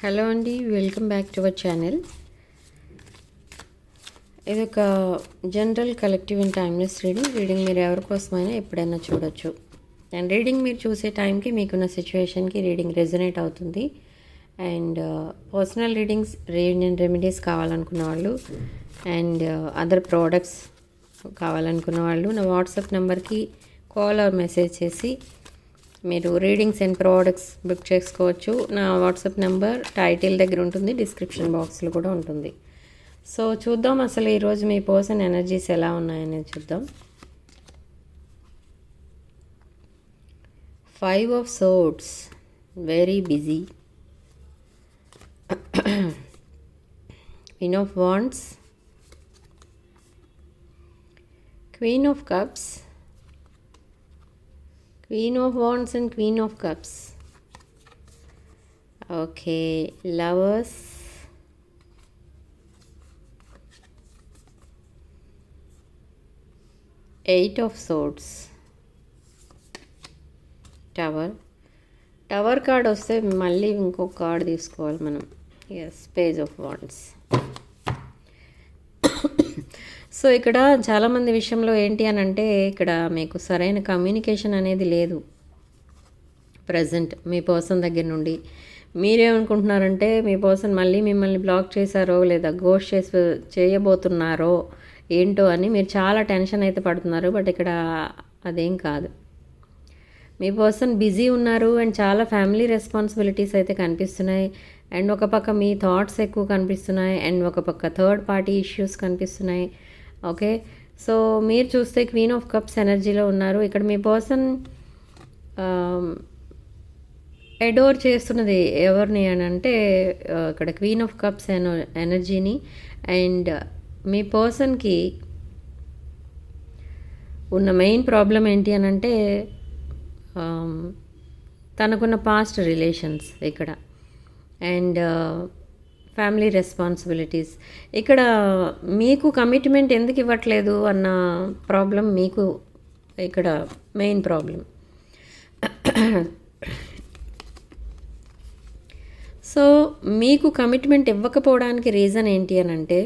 Hello అండి, welcome back to our channel. ఇది ఒక general collective and timeless reading మీరు ఎవరి కోసమైనా ఎప్పుడైనా చూడొచ్చు. అండ్ రీడింగ్ మీరు చూసే టైంకి మీకున్న సిచ్యువేషన్కి రీడింగ్ రెజొనేట్ అవుతుంది. And personal readings, reading remedies కావాలనుకున్న వాళ్ళు అండ్ అదర్ ప్రోడక్ట్స్ కావాలనుకున్న వాళ్ళు నా వాట్సాప్ నెంబర్కి కాల్ ఆర్ మెసేజ్ చేసి మీరు రీడింగ్స్ అండ్ ప్రోడక్ట్స్ బుక్ చేసుకోవచ్చు. నా వాట్సాప్ నెంబర్ టైటిల్ దగ్గర ఉంటుంది, డిస్క్రిప్షన్ బాక్స్లో కూడా ఉంటుంది. సో చూద్దాం అసలు ఈరోజు మీ పర్సన్ ఎనర్జీస్ ఎలా ఉన్నాయనేది చూద్దాం. 5 of Swords, very busy. Queen of Wands, Queen of Cups, Queen of Wands and Queen of Cups. Okay, Lovers, Eight of Swords, tower card వస్తే మళ్ళీ ఇంకొక కార్డ్ తీసుకోవాలి మనం. Yes, page of wands. So ఇక్కడ చాలామంది విషయంలో ఏంటి అని అంటే ఇక్కడ మీకు సరైన కమ్యూనికేషన్ అనేది లేదు ప్రజెంట్ మీ పర్సన్ దగ్గర నుండి. మీరేమనుకుంటున్నారంటే మీ పర్సన్ మళ్ళీ మిమ్మల్ని బ్లాక్ చేశారో లేదా గోస్ట్ చేయబోతున్నారో ఏంటో అని మీరు చాలా టెన్షన్ అయితే పడుతున్నారు. బట్ ఇక్కడ అదేం కాదు. మీ పర్సన్ బిజీ ఉన్నారు అండ్ చాలా ఫ్యామిలీ రెస్పాన్సిబిలిటీస్ అయితే కనిపిస్తున్నాయి. అండ్ ఒక పక్క మీ థాట్స్ ఎక్కువ కనిపిస్తున్నాయి అండ్ ఒక పక్క థర్డ్ పార్టీ ఇష్యూస్ కనిపిస్తున్నాయి. ఓకే, సో మీరు చూస్తే క్వీన్ ఆఫ్ కప్స్ ఎనర్జీలో ఉన్నారు. ఇక్కడ మీ పర్సన్ ఎడోర్ చేస్తున్నది ఎవరిని అని అంటే ఇక్కడ క్వీన్ ఆఫ్ కప్స్ ఎనర్జీని. అండ్ మీ పర్సన్కి ఉన్న మెయిన్ ప్రాబ్లం ఏంటి అని అంటే తనకున్న పాస్ట్ రిలేషన్స్ ఇక్కడ అండ్ ఫ్యామిలీ రెస్పాన్సిబిలిటీస్. ఇక్కడ మీకు కమిట్మెంట్ ఎందుకు ఇవ్వట్లేదు అన్న ప్రాబ్లం మీకు ఇక్కడ మెయిన్ ప్రాబ్లం. సో మీకు కమిట్మెంట్ ఇవ్వకపోవడానికి రీజన్ ఏంటి అని అంటే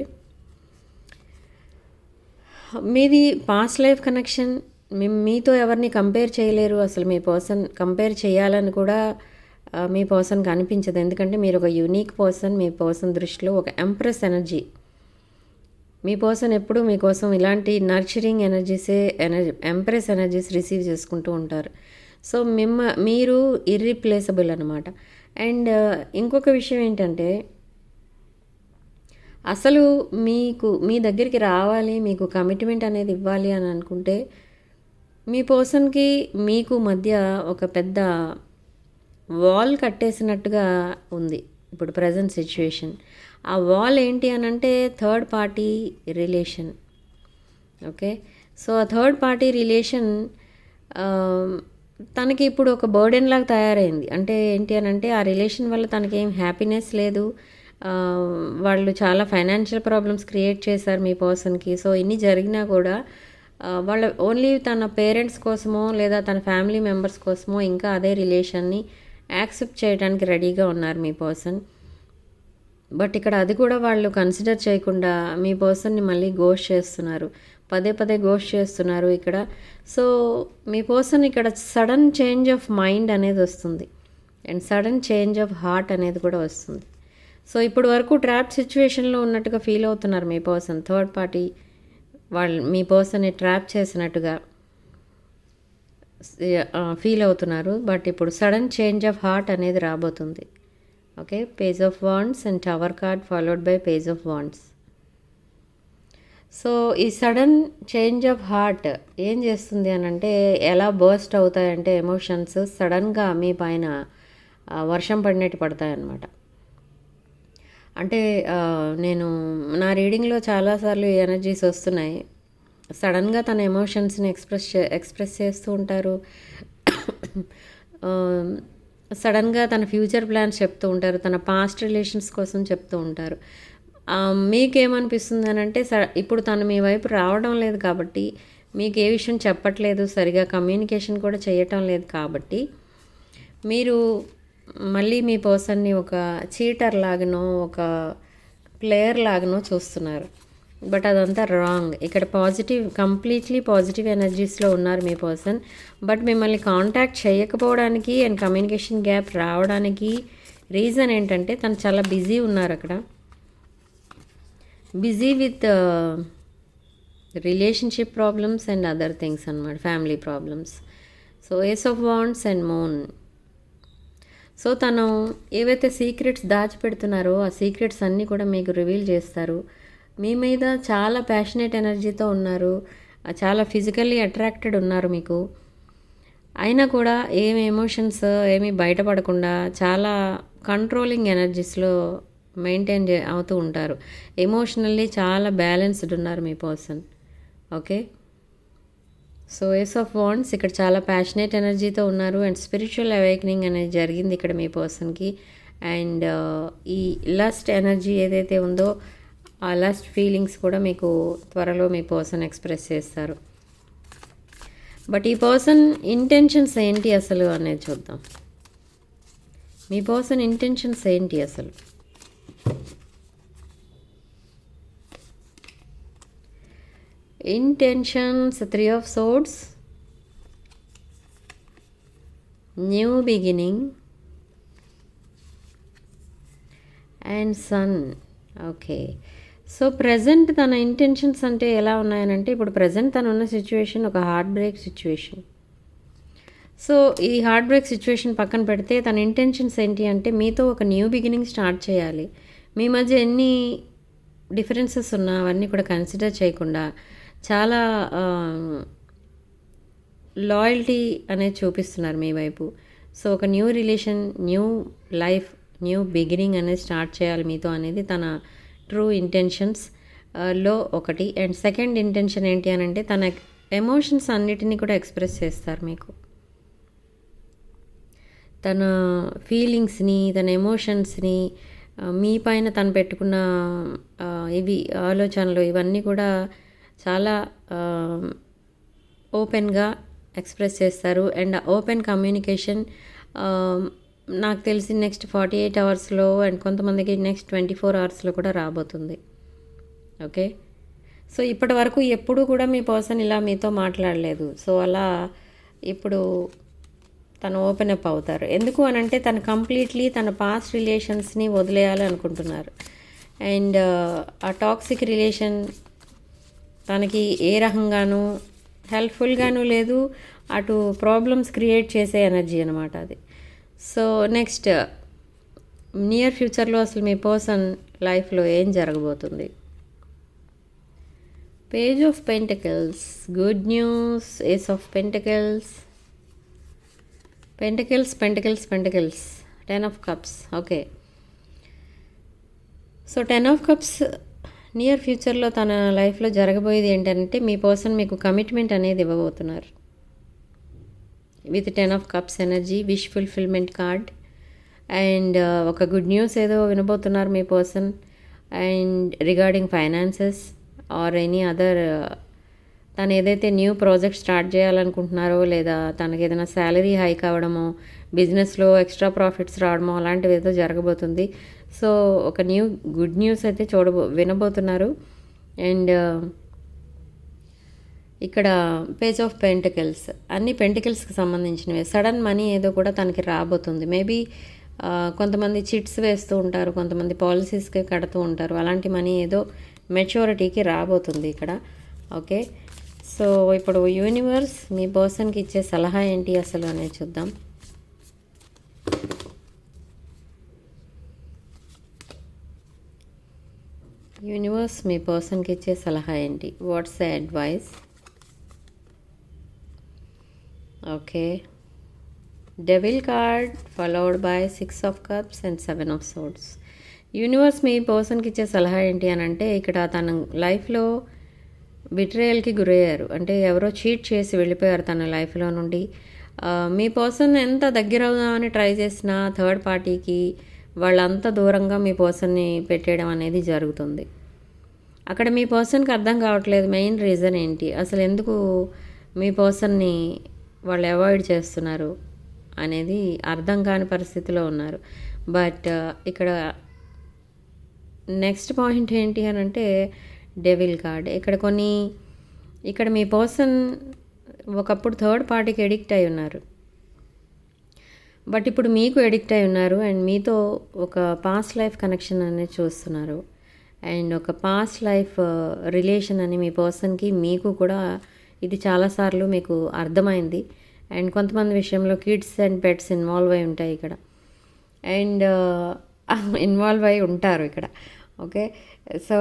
మీది పాస్ట్ లైఫ్ కనెక్షన్. మీతో ఎవరిని కంపేర్ చేయలేరు. అసలు మీ పర్సన్ కంపేర్ చేయాలని కూడా మీ పర్సన్కి అనిపించదు. ఎందుకంటే మీరు ఒక యూనిక్ పర్సన్. మీ పర్సన్ దృష్టిలో ఒక ఎంప్రెస్ ఎనర్జీ. మీ పర్సన్ ఎప్పుడు మీకోసం ఇలాంటి నర్చరింగ్ ఎంప్రెస్ ఎనర్జీస్ రిసీవ్ చేసుకుంటూ ఉంటారు. సో మీరు ఇర్రిప్లేసబుల్ అనమాట. అండ్ ఇంకొక విషయం ఏంటంటే అసలు మీ దగ్గరికి రావాలి, మీకు కమిట్మెంట్ అనేది ఇవ్వాలి అని అనుకుంటే మీ పర్సన్కి మీకు మధ్య ఒక పెద్ద వాల్ కట్టేసినట్టుగా ఉంది ఇప్పుడు ప్రజెంట్ సిచ్యువేషన్. ఆ వాల్ ఏంటి అని అంటే third party relation. Okay, so ఆ థర్డ్ పార్టీ రిలేషన్ తనకి ఇప్పుడు ఒక బర్డెన్ లాగా తయారైంది. అంటే ఏంటి అని అంటే ఆ రిలేషన్ వల్ల తనకి ఏం హ్యాపీనెస్ లేదు. వాళ్ళు చాలా ఫైనాన్షియల్ ప్రాబ్లమ్స్ క్రియేట్ చేశారు మీ పర్సన్కి. సో ఇన్ని జరిగినా కూడా వాళ్ళ ఓన్లీ తన పేరెంట్స్ కోసమో లేదా తన ఫ్యామిలీ మెంబర్స్ కోసమో ఇంకా అదే రిలేషన్ని యాక్సెప్ట్ చేయడానికి రెడీగా ఉన్నారు మీ పర్సన్. బట్ ఇక్కడ అది కూడా వాళ్ళు కన్సిడర్ చేయకుండా మీ పర్సన్ని మళ్ళీ గోస్ట్ చేస్తున్నారు, పదే పదే గోస్ట్ చేస్తున్నారు ఇక్కడ. సో మీ పర్సన్ ఇక్కడ సడన్ చేంజ్ ఆఫ్ మైండ్ అనేది వస్తుంది and sudden change of heart అనేది కూడా వస్తుంది. సో ఇప్పుడు వరకు ట్రాప్ సిచ్యువేషన్లో ఉన్నట్టుగా ఫీల్ అవుతున్నారు మీ పర్సన్. థర్డ్ పార్టీ వాళ్ళు మీ పర్సన్ని ట్రాప్ చేసినట్టుగా ఫీల్ అవుతున్నారు. బట్ ఇప్పుడు సడన్ చేంజ్ ఆఫ్ హార్ట్ అనేది రాబోతుంది. Okay, page of wands and tower card followed by page of wands. So ఈ సడన్ చేంజ్ ఆఫ్ హార్ట్ ఏం చేస్తుంది అని అంటే ఎలా బర్స్ట్ అవుతాయంటే ఎమోషన్స్ సడన్గా మీ పైన వర్షం పడినట్టు పడతాయన్నమాట. అంటే నేను నా రీడింగ్లో చాలాసార్లు ఎనర్జీస్ వస్తున్నాయి. సడన్గా తన ఎమోషన్స్ని ఎక్స్ప్రెస్ చేస్తూ ఉంటారు. సడన్గా తన ఫ్యూచర్ ప్లాన్స్ చెప్తూ ఉంటారు, తన పాస్ట్ రిలేషన్స్ కోసం చెప్తూ ఉంటారు. మీకేమనిపిస్తుంది అని అంటే ఇప్పుడు తను మీ వైపు రావడం లేదు కాబట్టి మీకు ఏ విషయం చెప్పట్లేదు, సరిగా కమ్యూనికేషన్ కూడా చేయటం లేదు కాబట్టి మీరు మళ్ళీ మీ పర్సన్ని ఒక చీటర్ లాగానో ఒక ప్లేయర్ లాగానో చూస్తున్నారు. బట్ అదంతా రాంగ్. ఇక్కడ కంప్లీట్లీ పాజిటివ్ ఎనర్జీస్లో ఉన్నారు మీ పర్సన్. బట్ మిమ్మల్ని కాంటాక్ట్ చేయకపోవడానికి అండ్ కమ్యూనికేషన్ గ్యాప్ రావడానికి రీజన్ ఏంటంటే తను చాలా బిజీ ఉన్నారు అక్కడ. Busy with relationship problems and other things అన్నమాట, family problems. So ace of wands and moon. So తను ఏవైతే సీక్రెట్స్ దాచిపెడుతున్నారో ఆ సీక్రెట్స్ అన్నీ కూడా మీకు రివీల్ చేస్తారు. మీ మీద చాలా ప్యాషనేట్ ఎనర్జీతో ఉన్నారు, చాలా ఫిజికల్లీ అట్రాక్టెడ్ ఉన్నారు మీకు. అయినా కూడా ఏమి ఎమోషన్స్ ఏమీ బయటపడకుండా చాలా కంట్రోలింగ్ ఎనర్జీస్లో మెయింటైన్ అవుతూ ఉంటారు. ఎమోషనల్లీ చాలా బ్యాలెన్స్డ్ ఉన్నారు మీ person. Okay, so ace of wands ఇక్కడ చాలా ప్యాషనేట్ ఎనర్జీతో ఉన్నారు అండ్ స్పిరిచువల్ అవేకనింగ్ అనేది జరిగింది ఇక్కడ మీ పర్సన్కి. అండ్ ఈ లస్ట్ ఎనర్జీ ఏదైతే ఉందో ఆ లస్ట్ ఫీలింగ్స్ కూడా మీకు త్వరలో మీ పర్సన్ ఎక్స్ప్రెస్ చేస్తారు. బట్ ఈ పర్సన్ ఇంటెన్షన్స్ ఏంటి అసలు అనేది చూద్దాం. మీ పర్సన్ ఇంటెన్షన్స్ ఏంటి అసలు? Intentions 3 of Swords, new beginning and sun. Okay, so present తన ఇంటెన్షన్స్ అంటే ఎలా ఉన్నాయనంటే ఇప్పుడు ప్రజెంట్ తను ఉన్న సిచ్యువేషన్ ఒక హార్ట్ బ్రేక్ సిచ్యువేషన్. సో ఈ హార్ట్ బ్రేక్ సిచ్యువేషన్ పక్కన పెడితే తన ఇంటెన్షన్స్ ఏంటి అంటే మీతో ఒక న్యూ బిగినింగ్ స్టార్ట్ చేయాలి. మీ మధ్య ఎన్ని డిఫరెన్సెస్ ఉన్నా అవన్నీ కూడా కన్సిడర్ చేయకుండా చాలా లాయల్టీ అనేది చూపిస్తున్నారు మీ వైపు. సో ఒక new relation, new life, new beginning అనేది స్టార్ట్ చేయాలి మీతో అనేది తన ట్రూ ఇంటెన్షన్స్ లో ఒకటి. అండ్ సెకండ్ ఇంటెన్షన్ ఏంటి అని అంటే తన ఎమోషన్స్ అన్నిటినీ కూడా ఎక్స్ప్రెస్ చేస్తారు మీకు. తన ఫీలింగ్స్ని, తన ఎమోషన్స్ని, మీ పైన తను పెట్టుకున్న ఇవి ఆలోచనలు ఇవన్నీ కూడా చాలా ఓపెన్గా ఎక్స్ప్రెస్ చేస్తారు. అండ్ ఓపెన్ కమ్యూనికేషన్ నాకు తెలిసి నెక్స్ట్ 48 అవర్స్లో అండ్ కొంతమందికి నెక్స్ట్ 24 అవర్స్లో కూడా రాబోతుంది. ఓకే, సో ఇప్పటి వరకు ఎప్పుడూ కూడా మీ పర్సన్ ఇలా మీతో మాట్లాడలేదు. సో అలా ఇప్పుడు తను ఓపెన్ అప్ అవుతారు. ఎందుకు అని అంటే తను కంప్లీట్లీ తన పాస్ట్ రిలేషన్స్ని వదిలేయాలి అనుకుంటున్నారు. అండ్ ఆ టాక్సిక్ రిలేషన్ తనకి ఏ రకంగానూ హెల్ప్ఫుల్గానూ లేదు, అటు ప్రాబ్లమ్స్ క్రియేట్ చేసే ఎనర్జీ అనమాట అది. సో నెక్స్ట్ నియర్ ఫ్యూచర్లో అసలు మీ పర్సన్ లైఫ్లో ఏం జరగబోతుంది? Page of pentacles, good news, ace of pentacles, pentacles, pentacles, pentacles, 10 of Cups. Okay, so 10 of Cups near ఫ్యూచర్లో తన లైఫ్లో జరగబోయేది ఏంటంటే మీ పర్సన్ మీకు కమిట్మెంట్ అనేది ఇవ్వబోతున్నారు. With 10 of Cups energy, wish fulfilment card. And ఒక గుడ్ న్యూస్ ఏదో వినబోతున్నారు మీ person. And regarding finances or any other తను ఏదైతే న్యూ ప్రాజెక్ట్ స్టార్ట్ చేయాలనుకుంటున్నారో లేదా తనకి ఏదైనా శాలరీ హైక్ అవ్వడమో, బిజినెస్లో ఎక్స్ట్రా ప్రాఫిట్స్ రావడమో అలాంటివి ఏదో జరగబోతుంది. సో ఒక గుడ్ న్యూస్ అయితే వినబోతున్నారు. అండ్ ఇక్కడ పేజ్ ఆఫ్ పెంటికల్స్ అన్ని పెంటికల్స్కి సంబంధించినవి. సడన్ మనీ ఏదో కూడా తనకి రాబోతుంది. మేబీ కొంతమంది చిట్స్ వేస్తూ ఉంటారు, కొంతమంది పాలసీస్కి కడుతూ ఉంటారు. అలాంటి మనీ ఏదో మెచ్యూరిటీకి రాబోతుంది ఇక్కడ. ఓకే, సో ఇప్పుడు యూనివర్స్ మీ పర్సన్కి ఇచ్చే సలహా ఏంటి అసలు అనేది చూద్దాం. యూనివర్స్ మీ పర్సన్కి ఇచ్చే సలహా ఏంటి? What's the advice? Okay, devil card followed by 6 of Cups and 7 of Swords. Universe మీ పర్సన్కి ఇచ్చే సలహా ఏంటి అని అంటే ఇక్కడ తన లైఫ్లో బిట్రేయల్కి గురయ్యారు. అంటే ఎవరో చీట్ చేసి వెళ్ళిపోయారు తన లైఫ్లో నుండి. మీ పర్సన్ ఎంత దగ్గర అవుదామని ట్రై చేసినా థర్డ్ పార్టీకి వాళ్ళంత దూరంగా మీ పర్సన్ని పెట్టేయడం అనేది జరుగుతుంది. అక్కడ మీ పర్సన్కి అర్థం కావట్లేదు మెయిన్ రీజన్ ఏంటి, అసలు ఎందుకు మీ పర్సన్ని వాళ్ళు అవాయిడ్ చేస్తున్నారు అనేది అర్థం కాని పరిస్థితిలో ఉన్నారు. బట్ ఇక్కడ నెక్స్ట్ పాయింట్ ఏంటి అని అంటే డెవిల్ కార్డ్. ఇక్కడ మీ పర్సన్ ఒకప్పుడు థర్డ్ పార్టీకి ఎడిక్ట్ అయి ఉన్నారు, బట్ ఇప్పుడు మీకు ఎడిక్ట్ అయి ఉన్నారు అండ్ మీతో ఒక పాస్ట్ లైఫ్ కనెక్షన్ అనేది చూస్తున్నారు. అండ్ ఒక పాస్ట్ లైఫ్ రిలేషన్ అని మీ పర్సన్కి మీకు కూడా ఇది చాలాసార్లు మీకు అర్థమైంది. అండ్ కొంతమంది విషయంలో కిడ్స్ అండ్ పెట్స్ ఇన్వాల్వ్ అయి ఉంటాయి ఇక్కడ, అండ్ ఇన్వాల్వ్ అయి ఉంటారు ఇక్కడ. ఓకే, సో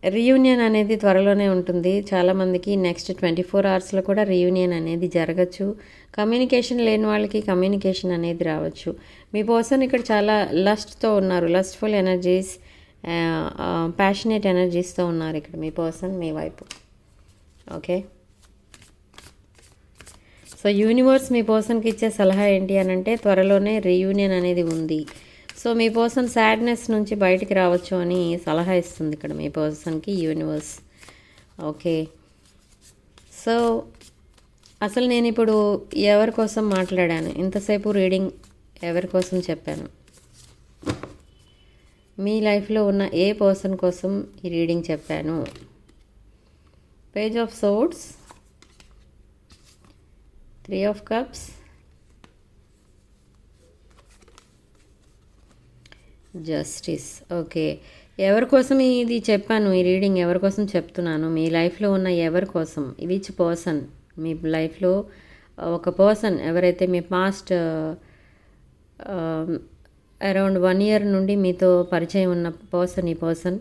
రీయూనియన్ అనేది త్వరలోనే ఉంటుంది చాలామందికి. నెక్స్ట్ 24 అవర్స్లో కూడా రీయూనియన్ అనేది జరగచ్చు. కమ్యూనికేషన్ లేని వాళ్ళకి కమ్యూనికేషన్ అనేది రావచ్చు. మీ పర్సన్ ఇక్కడ చాలా లస్ట్తో ఉన్నారు, లస్ట్ఫుల్ ఎనర్జీస్, ప్యాషనేట్ ఎనర్జీస్తో ఉన్నారు ఇక్కడ మీ పర్సన్ మీ వైపు. ఓకే, సో యూనివర్స్ మీ పర్సన్కి ఇచ్చే సలహా ఏంటి అని అంటే త్వరలోనే రీయూనియన్ అనేది ఉంది. సో మీ పర్సన్ సాడ్నెస్ నుంచి బయటికి రావచ్చు అని సలహా ఇస్తుంది ఇక్కడ మీ పర్సన్కి యూనివర్స్. ఓకే, సో అసలు నేను ఇప్పుడు ఎవరి కోసం మాట్లాడాను, ఇంతసేపు రీడింగ్ ఎవరి కోసం చెప్పాను? మీ లైఫ్లో ఉన్న ఏ పర్సన్ కోసం ఈ రీడింగ్ చెప్పాను? Page of swords, 3 of cups, justice. Okay, ఎవరి కోసం ఇది చెప్పాను? ఈ రీడింగ్ ఎవరి కోసం చెప్తున్నాను? మీ లైఫ్లో ఉన్న ఎవరి కోసం? Which person? మీ లైఫ్లో ఒక పర్సన్ ఎవరైతే మీ పాస్ట్ అరౌండ్ 1 year నుండి మీతో పరిచయం ఉన్న పర్సన్, ఈ person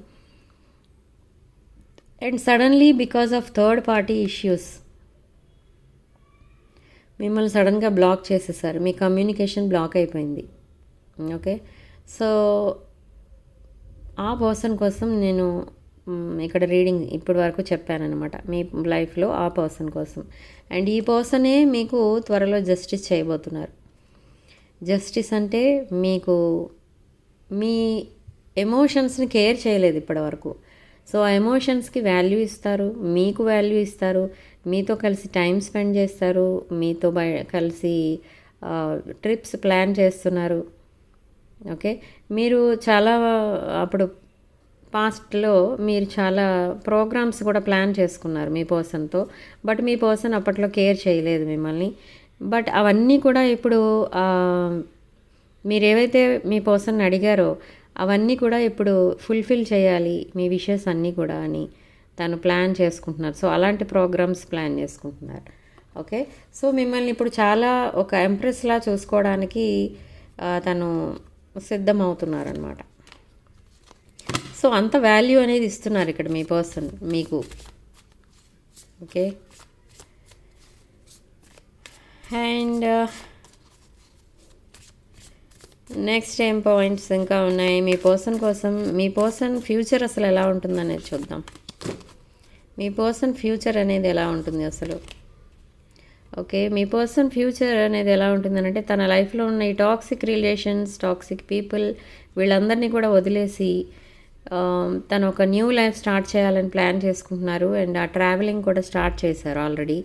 and suddenly because of third party issues మిమ్మల్ని సడన్గా బ్లాక్ చేసేసారు. మీ కమ్యూనికేషన్ బ్లాక్ అయిపోయింది. ఓకే, సో ఆ పర్సన్ కోసం నేను ఇక్కడ రీడింగ్ ఇప్పటి వరకు చెప్పానన్నమాట. మీ లైఫ్లో ఆ పర్సన్ కోసం. అండ్ ఈ పర్సనే మీకు త్వరలో జస్టిస్ చేయబోతున్నారు. జస్టిస్ అంటే మీకు మీ ఎమోషన్స్ని కేర్ చేయలేదు ఇప్పటివరకు. సో ఆ ఎమోషన్స్కి వాల్యూ ఇస్తారు, మీకు వాల్యూ ఇస్తారు, మీతో కలిసి టైం స్పెండ్ చేస్తారు, మీతో కలిసి ట్రిప్స్ ప్లాన్ చేస్తున్నారు. ఓకే, మీరు చాలా అప్పుడు పాస్ట్లో మీరు చాలా ప్రోగ్రామ్స్ కూడా ప్లాన్ చేసుకున్నారు మీ పర్సన్తో, బట్ మీ పర్సన్ అప్పట్లో కేర్ చేయలేదు మిమ్మల్ని. బట్ అవన్నీ కూడా ఇప్పుడు మీరు ఏవైతే మీ పర్సన్ అడిగారో అవన్నీ కూడా ఇప్పుడు ఫుల్ఫిల్ చేయాలి మీ విషెస్ అన్నీ కూడా అని తను ప్లాన్ చేసుకుంటున్నారు. సో అలాంటి ప్రోగ్రామ్స్ ప్లాన్ చేసుకుంటున్నారు. ఓకే, సో మిమ్మల్ని ఇప్పుడు చాలా ఒక ఎంప్రెస్లా చూసుకోవడానికి తను సిద్ధమవుతున్నారనమాట. సో అంత వాల్యూ అనేది ఇస్తున్నారు ఇక్కడ మీ పర్సన్ మీకు. ఓకే, అండ్ నెక్స్ట్ ఏం పాయింట్స్ ఇంకా ఉన్నాయి మీ పర్సన్ కోసం? మీ పర్సన్ ఫ్యూచర్ అసలు ఎలా ఉంటుందనేది చూద్దాం. మీ పర్సన్ ఫ్యూచర్ అనేది ఎలా ఉంటుంది అసలు? ఓకే, మీ పర్సన్ ఫ్యూచర్ అనేది ఎలా ఉంటుందనంటే తన లైఫ్లో ఉన్న ఈ టాక్సిక్ రిలేషన్స్, టాక్సిక్ పీపుల్ వీళ్ళందరినీ కూడా వదిలేసి తను ఒక న్యూ లైఫ్ స్టార్ట్ చేయాలని ప్లాన్ చేసుకుంటున్నారు. అండ్ ఆ ట్రావెలింగ్ కూడా స్టార్ట్ చేశారు ఆల్రెడీ.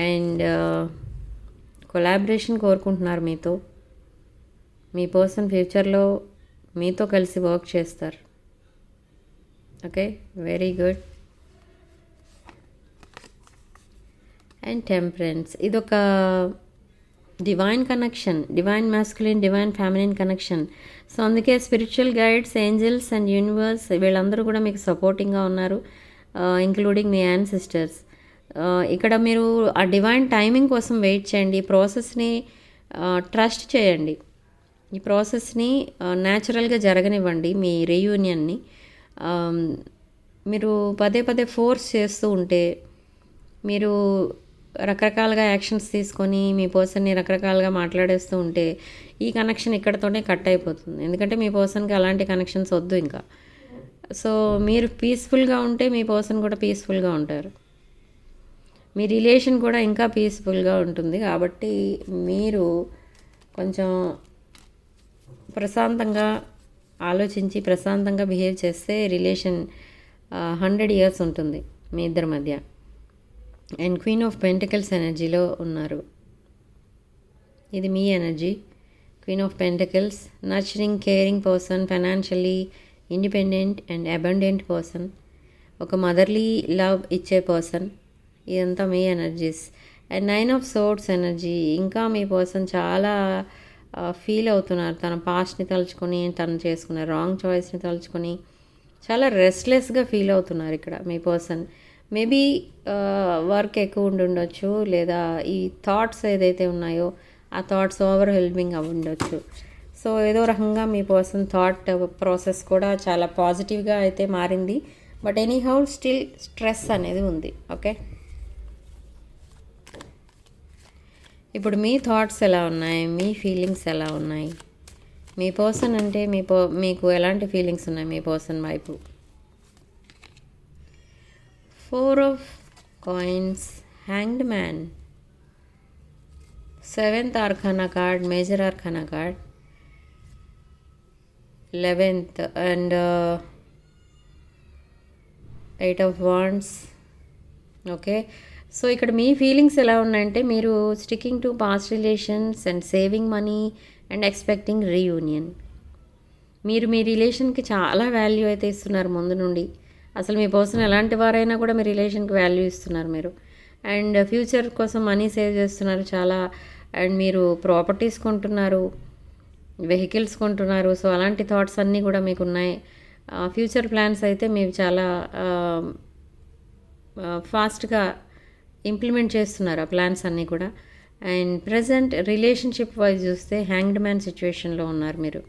అండ్ కొలాబరేషన్ కోరుకుంటున్నారు మీతో. మీ పర్సన్ ఫ్యూచర్లో మీతో కలిసి వర్క్ చేస్తారు. Okay, very good. And temperance, ఇదొక divine connection, divine masculine, divine feminine connection. So అందుకే spiritual guides, angels and universe వీళ్ళందరూ కూడా మీకు సపోర్టింగ్గా ఉన్నారు, ఇంక్లూడింగ్ మీ యాన్సిస్టర్స్. ఇక్కడ మీరు ఆ డివైన్ టైమింగ్ కోసం వెయిట్ చేయండి. ఈ ప్రాసెస్ని ట్రస్ట్ చేయండి. ఈ ప్రాసెస్ని న్యాచురల్గా జరగనివ్వండి. మీ రీయూనియన్ని మీరు పదే పదే ఫోర్స్ చేస్తూ ఉంటే, మీరు రకరకాలుగా యాక్షన్స్ తీసుకొని మీ పర్సన్ని రకరకాలుగా మాట్లాడేస్తూ ఉంటే ఈ కనెక్షన్ ఇక్కడతోనే కట్ అయిపోతుంది. ఎందుకంటే మీ పర్సన్కి అలాంటి కనెక్షన్స్ వద్దు ఇంకా. సో మీరు పీస్ఫుల్గా ఉంటే మీ పర్సన్ కూడా పీస్ఫుల్గా ఉంటారు, మీ రిలేషన్ కూడా ఇంకా పీస్ఫుల్గా ఉంటుంది. కాబట్టి మీరు కొంచెం ప్రశాంతంగా ఆలోచించి ప్రశాంతంగా బిహేవ్ చేస్తే రిలేషన్ 100 years ఉంటుంది మీ ఇద్దరి మధ్య. అండ్ క్వీన్ ఆఫ్ పెంటికల్స్ ఎనర్జీలో ఉన్నారు. ఇది మీ energy. Queen of pentacles, nurturing, caring person, financially independent and abundant person, ఒక మదర్లీ లవ్ ఇచ్చే పర్సన్. ఇదంతా మీ energies. And 9 of swords energy. ఇంకా మీ పర్సన్ చాలా ఫీల్ అవుతున్నారు తన పాస్ట్ని తలుచుకొని, తను చేసుకున్న రాంగ్ చాయిస్ని తలుచుకొని చాలా రెస్ట్లెస్గా ఫీల్ అవుతున్నారు ఇక్కడ మీ పర్సన్. మేబీ వర్క్ ఎక్కువ ఉండొచ్చు, లేదా ఈ థాట్స్ ఏదైతే ఉన్నాయో ఆ థాట్స్ ఓవర్ వెల్మింగ్ అవి ఉండొచ్చు. సో ఏదో రకంగా మీ పర్సన్ థాట్ ప్రాసెస్ కూడా చాలా పాజిటివ్గా అయితే మారింది. బట్ ఎనీహౌ స్టిల్ స్ట్రెస్ అనేది ఉంది. ఓకే, ఇప్పుడు మీ థాట్స్ ఎలా ఉన్నాయి, మీ ఫీలింగ్స్ ఎలా ఉన్నాయి, మీ పర్సన్ అంటే మీకు ఎలాంటి ఫీలింగ్స్ ఉన్నాయి మీ పర్సన్ వైపు. 4 of coins, hanged man, 7th arcana card, major arcana card, 11th and 8 of wands. Okay, so ఇక్కడ మీ ఫీలింగ్స్ ఎలా ఉన్నాయంటే మీరు sticking to past relations and saving money and expecting reunion. మీరు మీ రిలేషన్కి చాలా వాల్యూ అయితే ఇస్తున్నారు ముందు నుండి. అసలు మీ పర్సన్ ఎలాంటి వారైనా కూడా మీ రిలేషన్కి వాల్యూ ఇస్తున్నారు మీరు. అండ్ ఫ్యూచర్ కోసం మనీ సేవ్ చేస్తున్నారు చాలా. అండ్ మీరు ప్రాపర్టీస్ కొంటున్నారు, వెహికల్స్ కొంటున్నారు. సో అలాంటి థాట్స్ అన్నీ కూడా మీకు ఉన్నాయి. ఫ్యూచర్ ప్లాన్స్ అయితే మీరు చాలా ఫాస్ట్గా ఇంప్లిమెంట్ చేస్తున్నారు ఆ ప్లాన్స్ అన్నీ కూడా. అండ్ ప్రజెంట్ రిలేషన్షిప్ వైజ్ చూస్తే హ్యాంగ్డ్ మ్యాన్ సిచ్యువేషన్లో ఉన్నారు మీరు.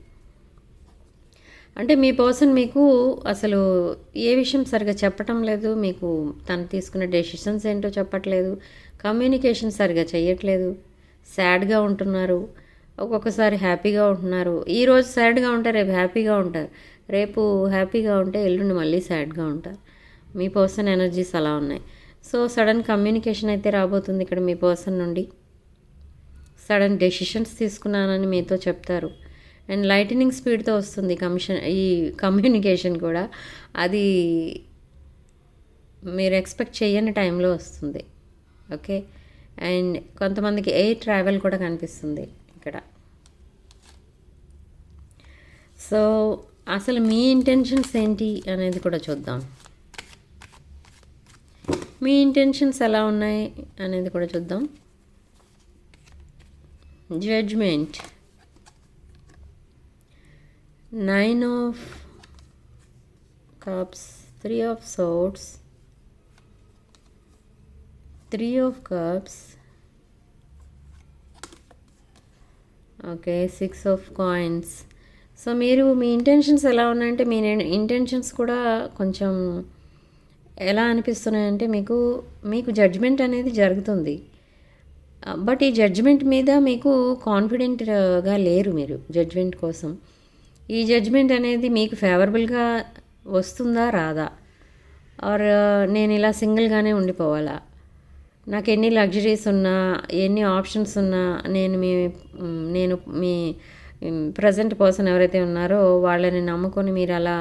అంటే మీ పర్సన్ మీకు అసలు ఏ విషయం సరిగా చెప్పటం లేదు, మీకు తను తీసుకున్న డెసిషన్స్ ఏంటో చెప్పట్లేదు, కమ్యూనికేషన్ సరిగా చేయట్లేదు, సాడ్గా ఉంటున్నారు, ఒక్కొక్కసారి హ్యాపీగా ఉంటున్నారు. ఈరోజు సాడ్గా ఉంటారు, రేపు హ్యాపీగా ఉంటారు, రేపు హ్యాపీగా ఉంటే ఎల్లుండి మళ్ళీ సాడ్గా ఉంటారు. మీ పర్సన్ ఎనర్జీస్ అలా ఉన్నాయి. సో సడన్ కమ్యూనికేషన్ అయితే రాబోతుంది ఇక్కడ మీ పర్సన్ నుండి. సడన్ డెసిషన్స్ తీసుకున్నానని మీతో చెప్తారు. అండ్ లైటనింగ్ స్పీడ్తో వస్తుంది ఈ కమ్యూనికేషన్ కూడా. అది మీరు ఎక్స్పెక్ట్ చేయని టైంలో వస్తుంది. ఓకే, అండ్ కొంతమందికి ఎయిర్ ట్రావెల్ కూడా కనిపిస్తుంది ఇక్కడ. సో అసలు మీ ఇంటెన్షన్స్ ఏంటి అనేది కూడా చూద్దాం. మీ ఇంటెన్షన్స్ ఎలా ఉన్నాయి అనేది కూడా చూద్దాం. Judgement, 9 of cups, 3 of swords, 3 of cups, okay, 6 of coins. So మీరు మీ ఇంటెన్షన్స్ ఎలా ఉన్నాయంటే మీ ఇంటెన్షన్స్ కూడా కొంచెం ఎలా అనిపిస్తున్నాయంటే మీకు జడ్జ్మెంట్ అనేది జరుగుతుంది. బట్ ఈ జడ్జ్మెంట్ మీద మీకు కాన్ఫిడెంట్గా లేరు మీరు జడ్జ్మెంట్ కోసం. ఈ జడ్జ్మెంట్ అనేది మీకు ఫేవరబుల్గా వస్తుందా రాదా, ఆర్ నేను ఇలా సింగిల్గానే ఉండిపోవాలా, నాకు ఎన్ని లగ్జరీస్ ఉన్నా ఎన్ని ఆప్షన్స్ ఉన్నా నేను మీ ప్రజెంట్ పర్సన్ ఎవరైతే ఉన్నారో వాళ్ళని నమ్ముకొని మీరు అలా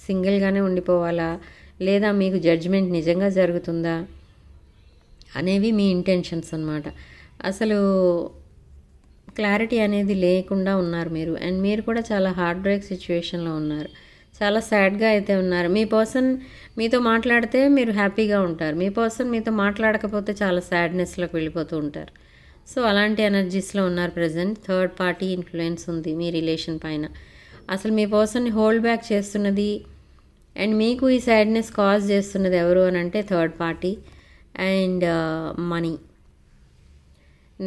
సింగిల్గానే ఉండిపోవాలా, లేదా మీకు జడ్జ్మెంట్ నిజంగా జరుగుతుందా అనేవి మీ ఇంటెన్షన్స్ అన్నమాట. అసలు క్లారిటీ అనేది లేకుండా ఉన్నారు మీరు. అండ్ మీరు కూడా చాలా హార్ట్ బ్రేక్ సిచ్యువేషన్లో ఉన్నారు, చాలా సాడ్గా అయితే ఉన్నారు. మీ పర్సన్ మీతో మాట్లాడితే మీరు హ్యాపీగా ఉంటారు, మీ పర్సన్ మీతో మాట్లాడకపోతే చాలా సాడ్నెస్లోకి వెళ్ళిపోతూ ఉంటారు. సో అలాంటి ఎనర్జీస్లో ఉన్నారు ప్రజెంట్. థర్డ్ పార్టీ ఇన్ఫ్లుయెన్స్ ఉంది మీ రిలేషన్ పైన. అసలు మీ పర్సన్ని హోల్డ్ బ్యాక్ చేస్తున్నది అండ్ మీకు ఈ సాడ్నెస్ కాజ్ చేస్తున్నది ఎవరు అని అంటే third party and money.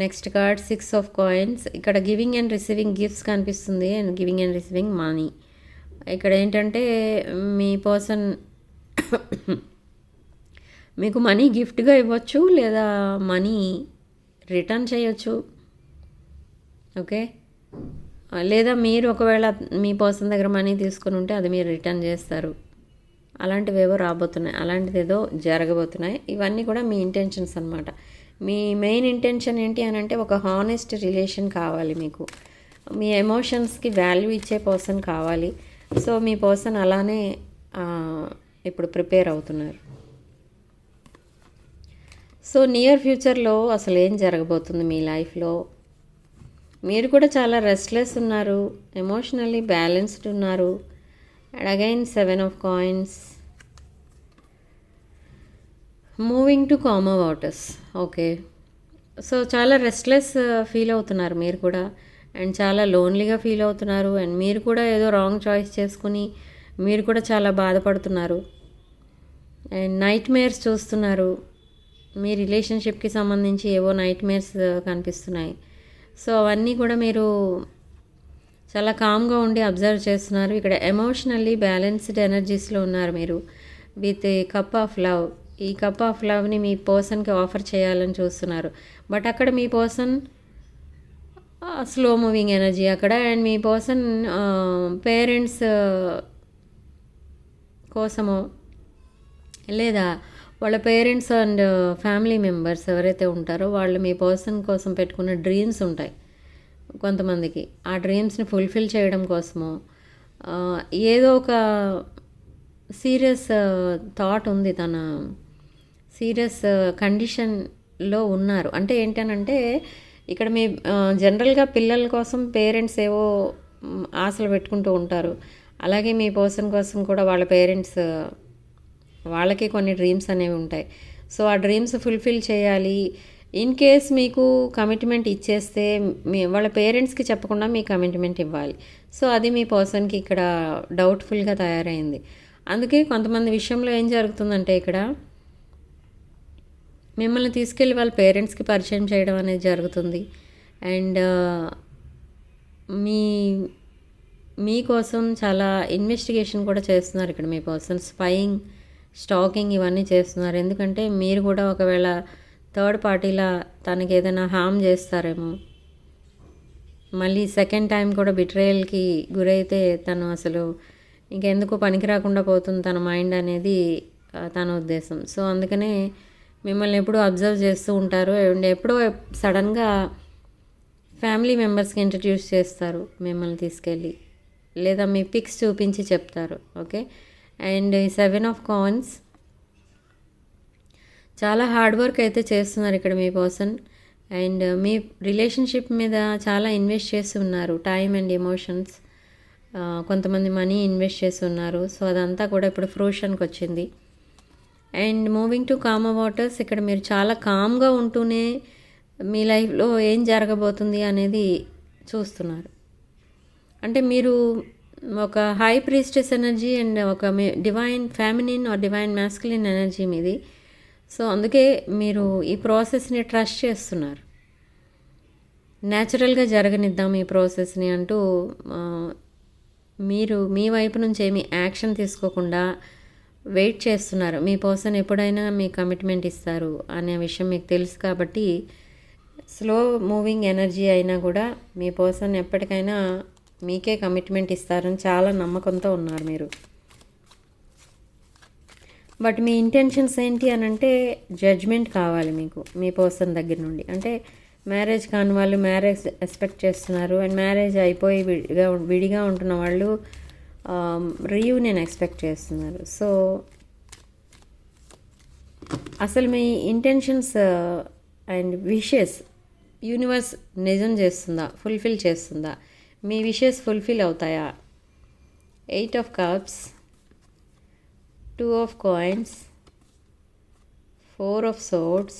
Next card 6 of coins. ఇక్కడ గివింగ్ అండ్ రిసీవింగ్ గిఫ్ట్స్ కనిపిస్తుంది and giving and receiving money. ఇక్కడ ఏంటంటే మీ పర్సన్ మీకు మనీ గిఫ్ట్గా ఇవ్వచ్చు, లేదా మనీ రిటర్న్ చేయొచ్చు. ఓకే, లేదా మీరు ఒకవేళ మీ పర్సన్ దగ్గర మనీ తీసుకుని ఉంటే అది మీరు రిటర్న్ చేస్తారు. అలాంటివి ఏవో రాబోతున్నాయి, అలాంటిది ఏదో జరగబోతున్నాయి. ఇవన్నీ కూడా మీ ఇంటెన్షన్స్ అన్నమాట. మీ మెయిన్ ఇంటెన్షన్ ఏంటి అని అంటే ఒక హానెస్ట్ రిలేషన్ కావాలి మీకు, మీ ఎమోషన్స్కి వాల్యూ ఇచ్చే పర్సన్ కావాలి. సో మీ పర్సన్ అలానే ఇప్పుడు ప్రిపేర్ అవుతున్నారు. సో నియర్ ఫ్యూచర్లో అసలు ఏం జరగబోతుంది మీ లైఫ్లో, మీరు కూడా చాలా రెస్ట్లెస్ ఉన్నారు, ఎమోషనల్లీ బ్యాలెన్స్డ్ ఉన్నారు. And again 7 of coins. Moving to comma waters. Okay, so చాలా రెస్ట్లెస్ ఫీల్ అవుతున్నారు మీరు కూడా, అండ్ చాలా లోన్లీగా ఫీల్ అవుతున్నారు, అండ్ మీరు కూడా ఏదో రాంగ్ చాయిస్ చేసుకుని మీరు కూడా చాలా బాధపడుతున్నారు, అండ్ నైట్ మేర్స్ చూస్తున్నారు. మీ రిలేషన్షిప్కి సంబంధించి ఏవో నైట్ మేర్స్ కనిపిస్తున్నాయి. సో అవన్నీ కూడా మీరు చాలా కామ్గా ఉండి అబ్జర్వ్ చేస్తున్నారు. ఇక్కడ ఎమోషనల్లీ బ్యాలెన్స్డ్ ఎనర్జీస్లో ఉన్నారు మీరు, with a cup of love. ఈ కప్ ఆఫ్ లవ్ని మీ పర్సన్కి ఆఫర్ చేయాలని చూస్తున్నారు. బట్ అక్కడ మీ పర్సన్ స్లో మూవింగ్ ఎనర్జీ అక్కడ, అండ్ మీ పర్సన్ పేరెంట్స్ కోసమో లేదా వాళ్ళ పేరెంట్స్ అండ్ ఫ్యామిలీ మెంబర్స్ ఎవరైతే ఉంటారో వాళ్ళు మీ పర్సన్ కోసం పెట్టుకున్న డ్రీమ్స్ ఉంటాయి కొంతమందికి. ఆ డ్రీమ్స్ని ఫుల్ఫిల్ చేయడం కోసమో ఏదో ఒక సీరియస్ థాట్ ఉంది, తన సీరియస్ కండిషన్లో ఉన్నారు. అంటే ఏంటనంటే ఇక్కడ మీ జనరల్గా పిల్లల కోసం పేరెంట్స్ ఏవో ఆశలు పెట్టుకుంటూ ఉంటారు. అలాగే మీ పర్సన్ కోసం కూడా వాళ్ళ పేరెంట్స్ వాళ్ళకి కొన్ని డ్రీమ్స్ అనేవి ఉంటాయి. సో ఆ డ్రీమ్స్ ఫుల్ఫిల్ చేయాలి. ఇన్ కేస్ మీకు కమిట్మెంట్ ఇచ్చేస్తే వాళ్ళ పేరెంట్స్కి చెప్పకుండా మీ కమిట్మెంట్ ఇవ్వాలి. సో అది మీ పర్సన్కి ఇక్కడ డౌట్ఫుల్గా తయారైంది. అందుకే కొంతమంది విషయంలో ఏం జరుగుతుందంటే ఇక్కడ మిమ్మల్ని తీసుకెళ్ళి వాళ్ళ పేరెంట్స్కి పరిచయం చేయడం అనేది జరుగుతుంది. అండ్ మీకోసం చాలా ఇన్వెస్టిగేషన్ కూడా చేస్తున్నారు ఇక్కడ మీ పర్సన్. స్పైయింగ్, స్టాకింగ్ ఇవన్నీ చేస్తున్నారు. ఎందుకంటే మీరు కూడా ఒకవేళ థర్డ్ పార్టీలా తనకి ఏదైనా హామ్ చేస్తారేమో, మళ్ళీ సెకండ్ టైం కూడా బిట్రేయల్కి గురైతే తను అసలు ఇంకెందుకు పనికి రాకుండా పోతుంది తన మైండ్ అనేది తన ఉద్దేశం. సో అందుకనే మిమ్మల్ని ఎప్పుడూ అబ్జర్వ్ చేస్తూ ఉంటారు. అండ్ ఎప్పుడో సడన్గా ఫ్యామిలీ మెంబర్స్కి ఇంట్రడ్యూస్ చేస్తారు మిమ్మల్ని తీసుకెళ్ళి, లేదా మీ పిక్స్ చూపించి చెప్తారు. Okay, and 7 of coins. చాలా హార్డ్ వర్క్ అయితే చేస్తున్నారు ఇక్కడ మీ పర్సన్, అండ్ మీ రిలేషన్షిప్ మీద చాలా ఇన్వెస్ట్ చేసి ఉన్నారు, టైం అండ్ ఎమోషన్స్. కొంతమంది మనీ ఇన్వెస్ట్ చేసి ఉన్నారు. సో అదంతా కూడా ఇప్పుడు ఫ్రూషన్కి వచ్చింది. And moving to comma waters. ఇక్కడ మీరు చాలా కామ్గా ఉంటూనే మీ లైఫ్లో ఏం జరగబోతుంది అనేది చూస్తున్నారు. అంటే మీరు ఒక హై ప్రీస్టెస్ ఎనర్జీ అండ్ ఒక divine feminine or divine masculine energy మీది. సో అందుకే మీరు ఈ ప్రాసెస్ని ట్రస్ట్ చేస్తున్నారు. న్యాచురల్గా జరగనిద్దాం ఈ ప్రాసెస్ని అంటూ మీరు మీ వైపు నుంచి ఏమి యాక్షన్ తీసుకోకుండా వెయిట్ చేస్తున్నారు. మీ పర్సన్ ఎప్పుడైనా మీ కమిట్మెంట్ ఇస్తారు అనే విషయం మీకు తెలుసు కాబట్టి స్లో మూవింగ్ ఎనర్జీ అయినా కూడా మీ పర్సన్ ఎప్పటికైనా మీకే కమిట్మెంట్ ఇస్తారని చాలా నమ్మకంతో ఉన్నారు మీరు. బట్ మీ ఇంటెన్షన్స్ ఏంటి అని అంటే జడ్జ్మెంట్ కావాలి మీకు మీ పర్సన్ దగ్గర నుండి. అంటే మ్యారేజ్ కాని వాళ్ళు మ్యారేజ్ ఎక్స్పెక్ట్ చేస్తున్నారు, అండ్ మ్యారేజ్ అయిపోయి విడిగా ఉంటున్న వాళ్ళు రీయూనియన్ ఎక్స్పెక్ట్ చేస్తున్నారు. సో అసలు మీ ఇంటెన్షన్స్ అండ్ విషెస్ యూనివర్స్ నిజం చేస్తుందా, ఫుల్ఫిల్ చేస్తుందా, మీ విషెస్ ఫుల్ఫిల్ అవుతాయా? 8 of cups, 2 of coins, 4 of swords,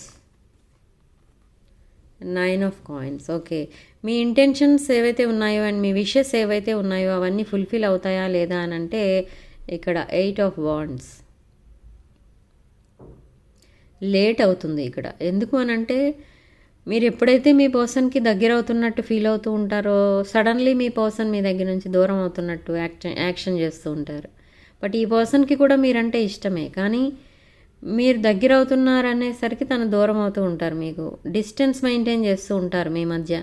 9 of coins. Okay, me intentions ఏవైతే ఉన్నాయో అండ్ మీ విషెస్ ఏవైతే ఉన్నాయో అవన్నీ ఫుల్ఫిల్ అవుతాయా లేదా అని అంటే ఇక్కడ 8 of wands. లేట్ అవుతుంది ఇక్కడ. ఎందుకు అని అంటే మీరు ఎప్పుడైతే మీ పర్సన్కి దగ్గర అవుతున్నట్టు ఫీల్ అవుతూ ఉంటారో సడన్లీ మీ పర్సన్ మీ దగ్గర నుంచి దూరం అవుతున్నట్టు యాక్షన్ చేస్తూ ఉంటారు. బట్ ఈ పర్సన్కి కూడా మీరంటే ఇష్టమే, కానీ మీరు దగ్గర అవుతున్నారు అనేసరికి తను దూరం అవుతూ ఉంటారు. మీకు డిస్టెన్స్ మెయింటైన్ చేస్తూ ఉంటారు మీ మధ్య,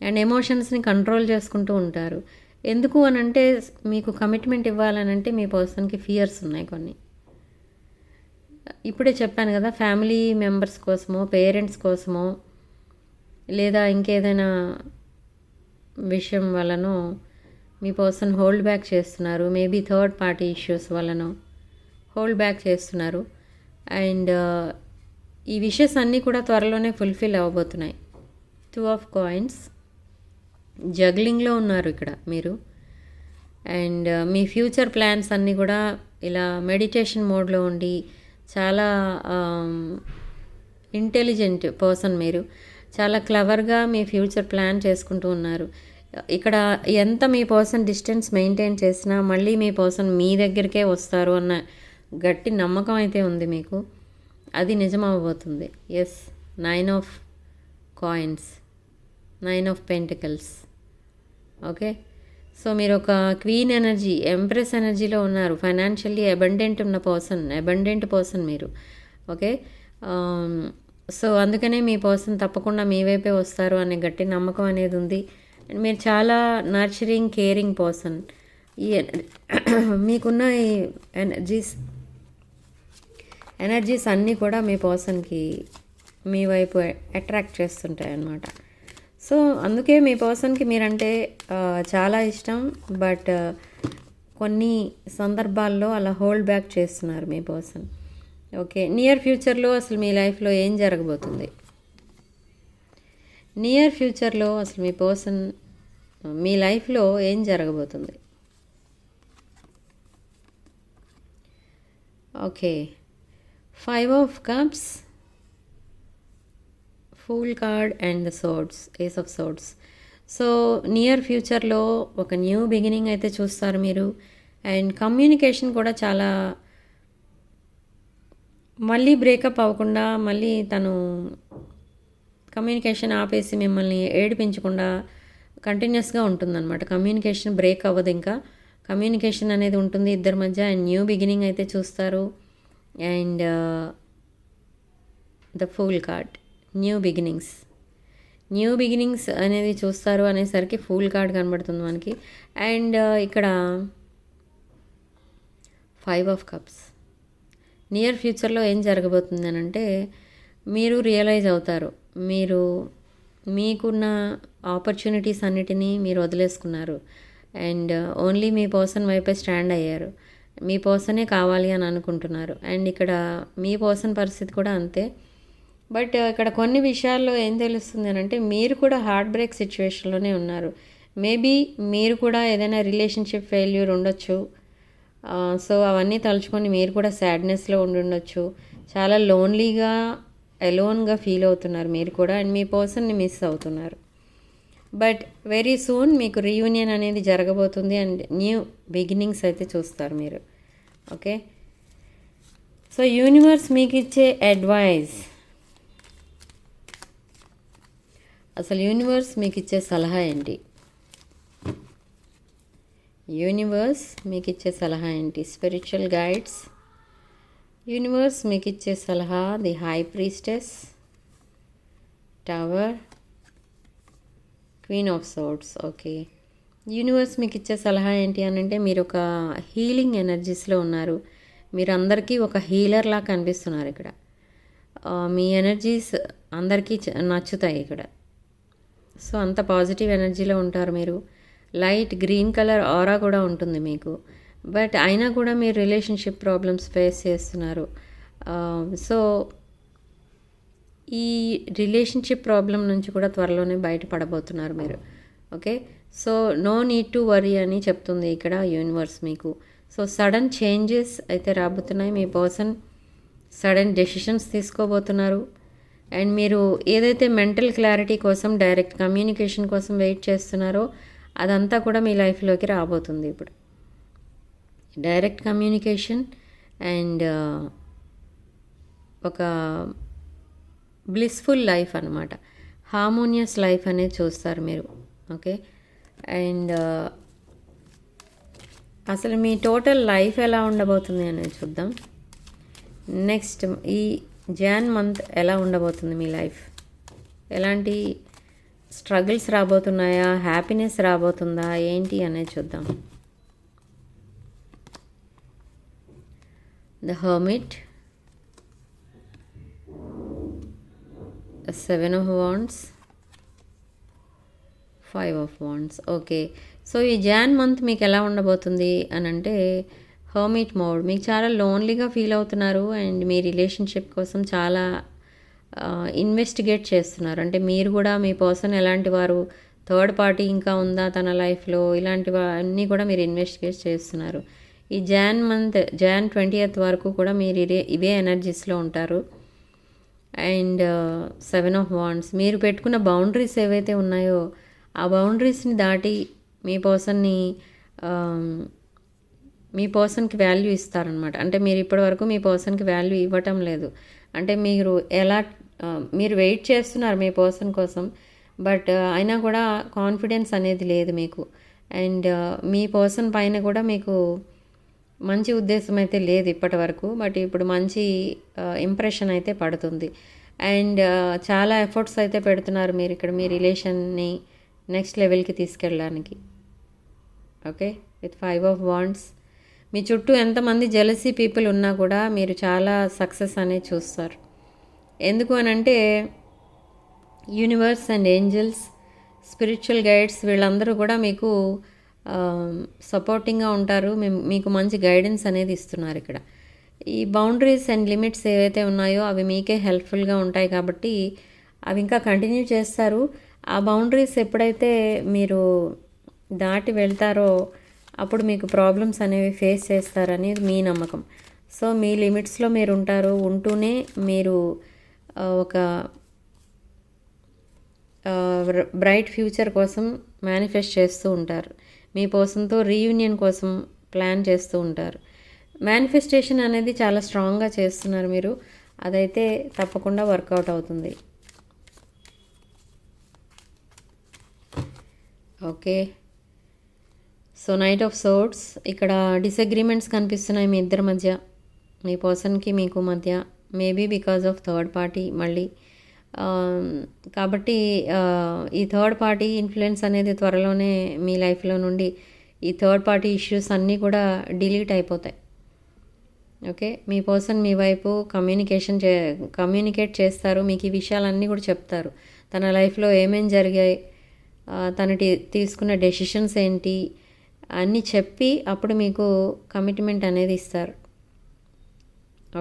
అండ్ ఎమోషన్స్ని కంట్రోల్ చేసుకుంటూ ఉంటారు. ఎందుకు అని అంటే మీకు కమిట్మెంట్ ఇవ్వాలనంటే మీ పర్సన్కి ఫియర్స్ ఉన్నాయి కొన్ని. ఇప్పుడే చెప్పాను కదా, ఫ్యామిలీ మెంబర్స్ కోసమో పేరెంట్స్ కోసమో లేదా ఇంకేదైనా విషయం వలనో మీ పర్సన్ హోల్డ్ బ్యాక్ చేస్తున్నారు. మేబీ థర్డ్ పార్టీ ఇష్యూస్ వలన హోల్డ్ బ్యాక్ చేస్తున్నారు. అండ్ ఈ విషెస్ అన్నీ కూడా త్వరలోనే ఫుల్ఫిల్ అవ్వబోతున్నాయి. 2 of coins, జగ్లింగ్లో ఉన్నారు ఇక్కడ మీరు. అండ్ మీ ఫ్యూచర్ ప్లాన్స్ అన్నీ కూడా ఇలా మెడిటేషన్ మోడ్లో ఉండి చాలా ఇంటెలిజెంట్ పర్సన్ మీరు. చాలా క్లవర్గా మీ ఫ్యూచర్ ప్లాన్ చేసుకుంటూ ఉన్నారు. ఇక్కడ ఎంత మీ పర్సన్ డిస్టెన్స్ మెయింటైన్ చేసినా మళ్ళీ మీ పర్సన్ మీ దగ్గరికే వస్తారు అన్న గట్టి నమ్మకం అయితే ఉంది మీకు. అది నిజం అవ్వబోతుంది. Yes, 9 of coins, 9 of pentacles. Okay, so మీరు ఒక క్వీన్ ఎనర్జీ, ఎంప్రెస్ ఎనర్జీలో ఉన్నారు. ఫైనాన్షియల్లీ అబండెంట్ పర్సన్ మీరు. ఓకే, సో అందుకనే మీ పర్సన్ తప్పకుండా మీ వైపే వస్తారు అనే గట్టి నమ్మకం అనేది ఉంది. అండ్ మీరు చాలా నర్చరింగ్, కేరింగ్ పర్సన్. ఈ మీకున్న ఈ ఎనర్జీస్ అన్నీ కూడా మీ పర్సన్కి మీ వైపు అట్రాక్ట్ చేస్తుంటాయి అన్నమాట. సో అందుకే మీ పర్సన్కి మీరంటే చాలా ఇష్టం. బట్ కొన్ని సందర్భాల్లో అలా హోల్డ్ బ్యాక్ చేస్తున్నారు మీ పర్సన్. ఓకే, నియర్ ఫ్యూచర్లో అసలు మీ లైఫ్లో ఏం జరగబోతుంది? నియర్ ఫ్యూచర్లో అసలు మీ పర్సన్ మీ లైఫ్లో ఏం జరగబోతుంది? Okay, 5 of cups, fool card and the swords, ace of swords. So near ఫ్యూచర్లో ఒక న్యూ బిగినింగ్ అయితే చూస్తారు మీరు. అండ్ కమ్యూనికేషన్ కూడా చాలా మళ్ళీ బ్రేకప్ అవ్వకుండా, మళ్ళీ తను కమ్యూనికేషన్ ఆపేసి మిమ్మల్ని ఏడిపించకుండా కంటిన్యూస్గా ఉంటుందన్నమాట. కమ్యూనికేషన్ బ్రేక్ అవ్వదు, ఇంకా కమ్యూనికేషన్ అనేది ఉంటుంది ఇద్దరి మధ్య. అండ్ న్యూ బిగినింగ్ అయితే చూస్తారు. And the fool card, new beginnings అనేది చూస్తారు అనేసరికి ఫూల్ కార్డ్ కనబడుతుంది మనకి. అండ్ ఇక్కడ 5 ఆఫ్ కప్స్. నియర్ ఫ్యూచర్లో ఏం జరగబోతుంది అని అంటే, మీరు రియలైజ్ అవుతారు, మీకున్న ఆపర్చునిటీస్ అన్నిటినీ మీరు వదిలేసుకున్నారు. అండ్ ఓన్లీ మీ పర్సన్ వైపే స్టాండ్ అయ్యారు. మీ పర్సనే కావాలి అని అనుకుంటున్నారు. అండ్ ఇక్కడ మీ పర్సన్ పరిస్థితి కూడా అంతే. బట్ ఇక్కడ కొన్ని విషయాల్లో ఏం తెలుస్తుంది అని అంటే, మీరు కూడా హార్ట్ బ్రేక్ సిచ్యువేషన్లోనే ఉన్నారు. మేబీ మీరు కూడా ఏదైనా రిలేషన్షిప్ ఫెయిల్యూర్ ఉండొచ్చు. సో అవన్నీ తలుచుకొని మీరు కూడా సాడ్నెస్లో ఉండొచ్చు. చాలా లోన్లీగా, ఎలోన్గా ఫీల్ అవుతున్నారు మీరు కూడా. అండ్ మీ పర్సన్ని మిస్ అవుతున్నారు. బట్ వెరీ సూన్ మీకు రీయూనియన్ అనేది జరగబోతుంది. అండ్ న్యూ బిగినింగ్స్ అయితే చూస్తారు మీరు. ఓకే, సో యూనివర్స్ మీకు ఇచ్చే అడ్వైస్, అసలు యూనివర్స్ మీకు ఇచ్చే సలహా ఏంటి? యూనివర్స్ మీకు ఇచ్చే సలహా ఏంటి? స్పిరిచువల్ గైడ్స్, యూనివర్స్ మీకు ఇచ్చే సలహా, the high priestess, tower, queen of swords. Okay, universe మీకు ఇచ్చే సలహా ఏంటి అని అంటే, మీరు ఒక హీలింగ్ ఎనర్జీస్లో ఉన్నారు. మీరు అందరికీ ఒక హీలర్లా కనిపిస్తున్నారు ఇక్కడ. మీ ఎనర్జీస్ అందరికీ నచ్చుతాయి ఇక్కడ. సో అంత పాజిటివ్ ఎనర్జీలో ఉంటారు మీరు. లైట్ గ్రీన్ కలర్ ఆరా కూడా ఉంటుంది మీకు. బట్ అయినా కూడా మీరు రిలేషన్షిప్ ప్రాబ్లమ్స్ ఫేస్ చేస్తున్నారు. సో ఈ రిలేషన్షిప్ ప్రాబ్లం నుంచి కూడా త్వరలోనే బయటపడబోతున్నారు మీరు. Okay, so no need to worry అని చెప్తుంది ఇక్కడ యూనివర్స్ మీకు. సో సడన్ చేంజెస్ అయితే రాబోతున్నాయి. మీ పర్సన్ సడన్ డెసిషన్స్ తీసుకోబోతున్నారు. అండ్ మీరు ఏదైతే మెంటల్ క్లారిటీ కోసం, డైరెక్ట్ కమ్యూనికేషన్ కోసం వెయిట్ చేస్తున్నారో అదంతా కూడా మీ లైఫ్లోకి రాబోతుంది ఇప్పుడు. డైరెక్ట్ కమ్యూనికేషన్ అండ్ ఒక బ్లిస్ఫుల్ లైఫ్ అన్నమాట. హార్మోనియస్ లైఫ్ అనేది చూస్తారు మీరు. ఓకే, అండ్ అసలు మీ టోటల్ లైఫ్ ఎలా ఉండబోతుంది అనేది చూద్దాం. నెక్స్ట్ ఈ జాన్ మంత్ ఎలా ఉండబోతుంది మీ లైఫ్? ఎలాంటి స్ట్రగుల్స్ రాబోతున్నాయా, హ్యాపీనెస్ రాబోతుందా, ఏంటి అనేది చూద్దాం. The hermit, 7 of wands, 5 of wands. Okay, so ఈ జాన్ మంత్ మీకు ఎలా ఉండబోతుంది అని అంటే, హర్మిట్ మోడ్. మీకు చాలా లోన్లీగా ఫీల్ అవుతున్నారు. అండ్ మీ రిలేషన్షిప్ కోసం చాలా ఇన్వెస్టిగేట్ చేస్తున్నారు. అంటే మీరు కూడా మీ పర్సన్ ఎలాంటి వారు, థర్డ్ పార్టీ ఇంకా ఉందా తన లైఫ్లో, ఇలాంటివన్నీ కూడా మీరు ఇన్వెస్టిగేట్ చేస్తున్నారు. ఈ జాన్ 20th వరకు కూడా మీరు ఇవే ఎనర్జీస్లో ఉంటారు. అండ్ 7 of Wands, మీరు పెట్టుకున్న బౌండరీస్ ఏవైతే ఉన్నాయో ఆ బౌండరీస్ని దాటి మీ పర్సన్కి వాల్యూ ఇస్తారనమాట. అంటే మీరు ఇప్పటివరకు మీ పర్సన్కి వాల్యూ ఇవ్వటం లేదు. అంటే మీరు వెయిట్ చేస్తున్నారు మీ పర్సన్ కోసం, బట్ అయినా కూడా కాన్ఫిడెన్స్ అనేది లేదు మీకు. అండ్ మీ పర్సన్ పైన కూడా మీకు మంచి ఉద్దేశం అయితే లేదు ఇప్పటి వరకు, బట్ ఇప్పుడు మంచి ఇంప్రెషన్ అయితే పడుతుంది. అండ్ చాలా ఎఫర్ట్స్ అయితే పెడుతున్నారు మీరు ఇక్కడ మీ రిలేషన్ని నెక్స్ట్ లెవెల్కి తీసుకెళ్ళడానికి. ఓకే, విత్ 5 of Wands, మీ చుట్టూ ఎంతమంది జెలసీ పీపుల్ ఉన్నా కూడా మీరు చాలా సక్సెస్ అనేది చూస్తారు. ఎందుకు అనంటే universe and angels, spiritual guides వీళ్ళందరూ కూడా మీకు సపోర్టింగ్గా ఉంటారు. మీకు మంచి గైడెన్స్ అనేది ఇస్తున్నారు ఇక్కడ. ఈ బౌండరీస్ అండ్ లిమిట్స్ ఏవైతే ఉన్నాయో అవి మీకే హెల్ప్ఫుల్గా ఉంటాయి కాబట్టి అవి ఇంకా కంటిన్యూ చేస్తారు. ఆ బౌండరీస్ ఎప్పుడైతే మీరు దాటి వెళ్తారో అప్పుడు మీకు ప్రాబ్లమ్స్ అనేవి ఫేస్ చేస్తారనేది మీ నమ్మకం. సో మీ లిమిట్స్లో మీరు ఉంటారు. ఉంటూనే మీరు ఒక బ్రైట్ ఫ్యూచర్ కోసం మేనిఫెస్ట్ చేస్తూ ఉంటారు. మీ పర్సన్తో రీయూనియన్ కోసం ప్లాన్ చేస్తూ ఉంటారు. మేనిఫెస్టేషన్ అనేది చాలా స్ట్రాంగ్గా చేస్తున్నారు మీరు. అదైతే తప్పకుండా వర్కౌట్ అవుతుంది. Okay, so knight of swords, ఇక్కడ డిసగ్రిమెంట్స్ కనిపిస్తున్నాయి మీ ఇద్దరి మధ్య, మీ పర్సన్కి మీకు మధ్య. Maybe because of third party మళ్ళీ. కాబట్టి ఈ థర్డ్ పార్టీ ఇన్ఫ్లుయెన్స్ అనేది త్వరలోనే మీ లైఫ్లో నుండి ఈ థర్డ్ పార్టీ ఇష్యూస్ అన్నీ కూడా డిలీట్ అయిపోతాయి. ఓకే, మీ పర్సన్ మీ వైపు కమ్యూనికేట్ చేస్తారు. మీకు ఈ విషయాలన్నీ కూడా చెప్తారు. తన లైఫ్లో ఏమేం జరిగాయి, తను తీసుకున్న డెసిషన్స్ ఏంటి అన్నీ చెప్పి అప్పుడు మీకు కమిట్మెంట్ అనేది ఇస్తారు.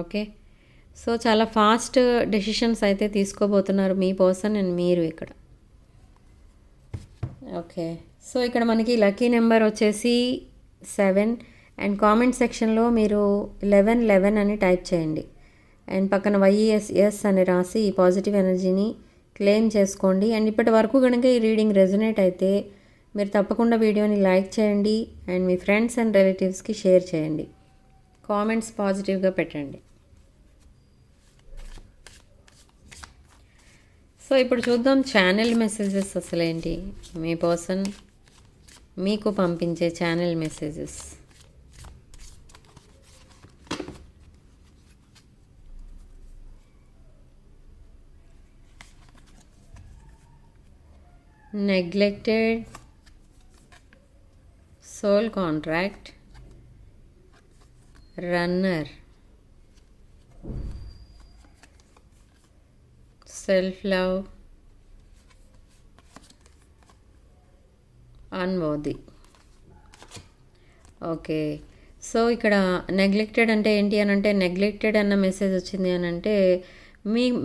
ఓకే, సో చాలా ఫాస్ట్ డెసిషన్స్ అయితే తీసుకోబోతున్నారు మీ పర్సన్ అండ్ మీరు ఇక్కడ. ఓకే, సో ఇక్కడ మనకి లక్కీ నెంబర్ వచ్చేసి 7. అండ్ కామెంట్ సెక్షన్లో మీరు 11 అని టైప్ చేయండి. అండ్ పక్కన YES అని రాసి ఈ పాజిటివ్ ఎనర్జీని క్లెయిమ్ చేసుకోండి. అండ్ ఇప్పటి వరకు కనుక ఈ రీడింగ్ రెజొనేట్ అయితే మీరు తప్పకుండా వీడియోని లైక్ చేయండి అండ్ మీ ఫ్రెండ్స్ అండ్ రిలేటివ్స్కి షేర్ చేయండి. కామెంట్స్ పాజిటివ్గా పెట్టండి. సో ఇప్పుడు చూద్దాం ఛానల్ మెసేజెస్ అసలేంటి, మీ పర్సన్ మీకు పంపించే channel messages. Neglected, soul contract, runner, self love, unworthy. Okay, so ఇక్కడ నెగ్లెక్టెడ్ అంటే ఏంటి అని అంటే, నెగ్లెక్టెడ్ అన్న మెసేజ్ వచ్చింది అని అంటే